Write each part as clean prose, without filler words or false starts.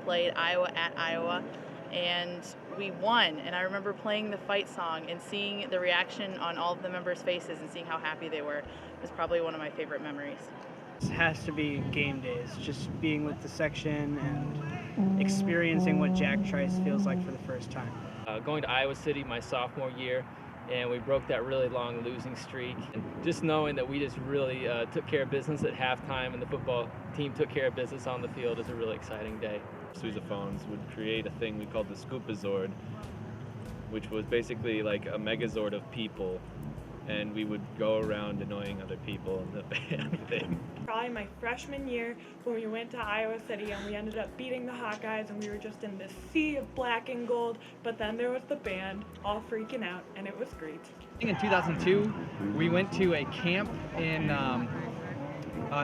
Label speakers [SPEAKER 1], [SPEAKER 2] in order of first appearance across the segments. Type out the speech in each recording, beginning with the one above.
[SPEAKER 1] played Iowa at Iowa, and we won. And I remember playing the fight song and seeing the reaction on all of the members' faces and seeing how happy they were. It was probably one of my favorite memories.
[SPEAKER 2] It has to be game days, just being with the section and experiencing what Jack Trice feels like for the first time.
[SPEAKER 3] Going to Iowa City my sophomore year, and we broke that really long losing streak. And just knowing that we just really took care of business at halftime and the football team took care of business on the field is a really exciting day.
[SPEAKER 4] Sousaphones would create a thing we called the Scoopazord, which was basically like a megazord of people, and we would go around annoying other people in the band thing.
[SPEAKER 5] Probably my freshman year when we went to Iowa City and we ended up beating the Hawkeyes and we were just in this sea of black and gold, but then there was the band all freaking out and it was great.
[SPEAKER 6] In 2002, we went to a camp in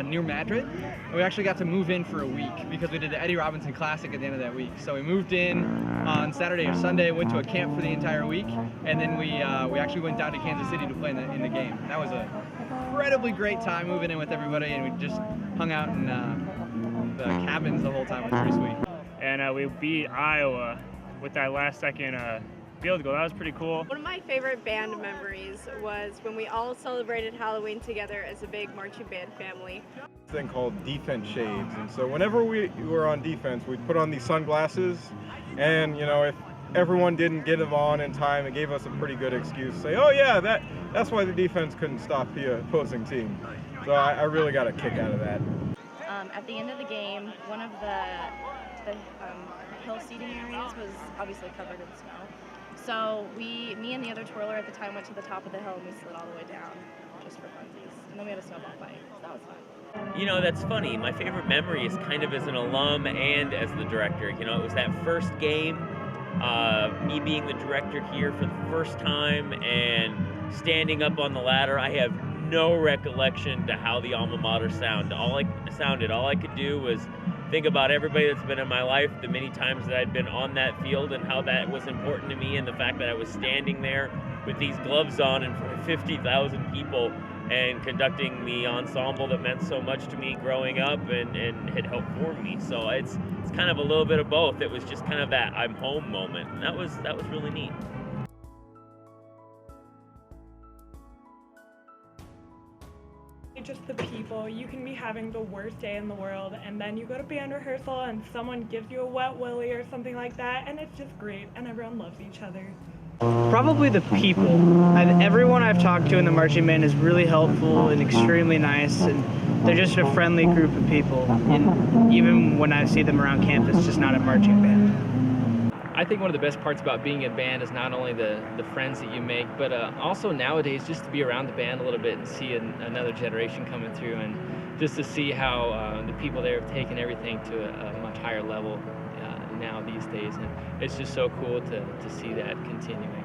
[SPEAKER 6] near Madrid. We actually got to move in for a week because we did the Eddie Robinson Classic at the end of that week. So we moved in on Saturday or Sunday, went to a camp for the entire week, and then we actually went down to Kansas City to play in the game. That was an incredibly great time moving in with everybody, and we just hung out in the cabins the whole time. It was pretty sweet.
[SPEAKER 2] And we beat Iowa with that last second field goal. That was pretty cool.
[SPEAKER 7] One of my favorite band memories was when we all celebrated Halloween together as a big marching band family.
[SPEAKER 8] Thing called defense shades, and so whenever we were on defense, we'd put on these sunglasses, and you know, if everyone didn't get them on in time, it gave us a pretty good excuse to say, oh yeah, that's why the defense couldn't stop the opposing team. So I really got a kick out of that.
[SPEAKER 9] At the end of the game, one of the hill seating areas was obviously covered in snow. So me and the other twirler at the time went to the top of the hill and we slid all the way down just for funsies. And then we had a snowball fight, so that was fun.
[SPEAKER 10] You know, that's funny. My favorite memory is kind of as an alum and as the director. You know, it was that first game, me being the director here for the first time and standing up on the ladder. I have no recollection to how the alma mater sounded. All I could do was think about everybody that's been in my life, the many times that I'd been on that field and how that was important to me, and the fact that I was standing there with these gloves on in front of 50,000 people and conducting the ensemble that meant so much to me growing up and had helped form me. So it's kind of a little bit of both. It was just kind of that I'm home moment, and that was really neat.
[SPEAKER 5] Just the people. You can be having the worst day in the world and then you go to band rehearsal and someone gives you a wet willy or something like that, and it's just great and everyone loves each other.
[SPEAKER 2] Probably the people. Everyone I've talked to in the marching band is really helpful and extremely nice, and they're just a friendly group of people. And even when I see them around campus, just not a marching band.
[SPEAKER 3] I think one of the best parts about being in band is not only the friends that you make, but also nowadays just to be around the band a little bit and see another generation coming through, and just to see how the people there have taken everything to a much higher level now these days. And it's just so cool to see that continuing.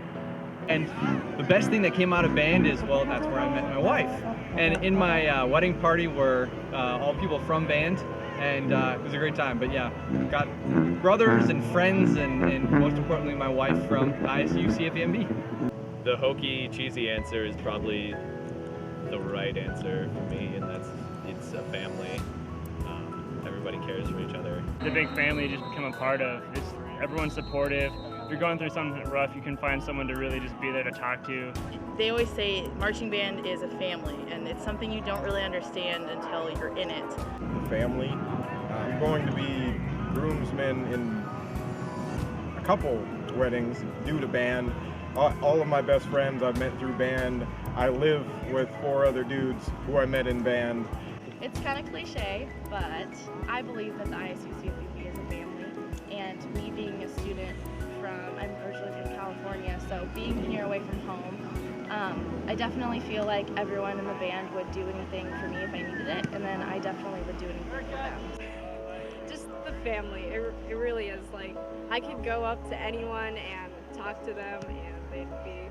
[SPEAKER 6] And the best thing that came out of band is, well, that's where I met my wife. And in my wedding party were all people from band, and it was a great time. But yeah, got brothers and friends, and most importantly, my wife from ISU CF'V'MB.
[SPEAKER 4] The hokey, cheesy answer is probably the right answer for me, and it's a family. Everybody cares for each other.
[SPEAKER 2] The big family you just become a part of. Everyone's supportive. If you're going through something rough, you can find someone to really just be there to talk to.
[SPEAKER 1] They always say marching band is a family, and it's something you don't really understand until you're in it.
[SPEAKER 8] The family. I'm going to be groomsman in a couple weddings due to band. All of my best friends I've met through band. I live with 4 other dudes who I met in band.
[SPEAKER 9] It's kind of cliche, but I believe that the ISU CF'V'MB is a family, and me being a student I'm originally from California, so being here away from home, I definitely feel like everyone in the band would do anything for me if I needed it, and then I definitely would do anything for them.
[SPEAKER 7] Just the family. It really is. Like, I could go up to anyone and talk to them, and they'd be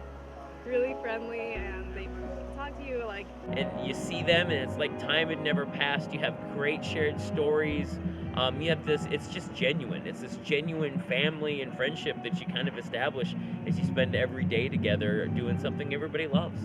[SPEAKER 7] really friendly, and they'd talk to you like...
[SPEAKER 10] And you see them, and it's like time had never passed. You have great shared stories. You have this, it's just genuine. It's this genuine family and friendship that you kind of establish as you spend every day together doing something everybody loves.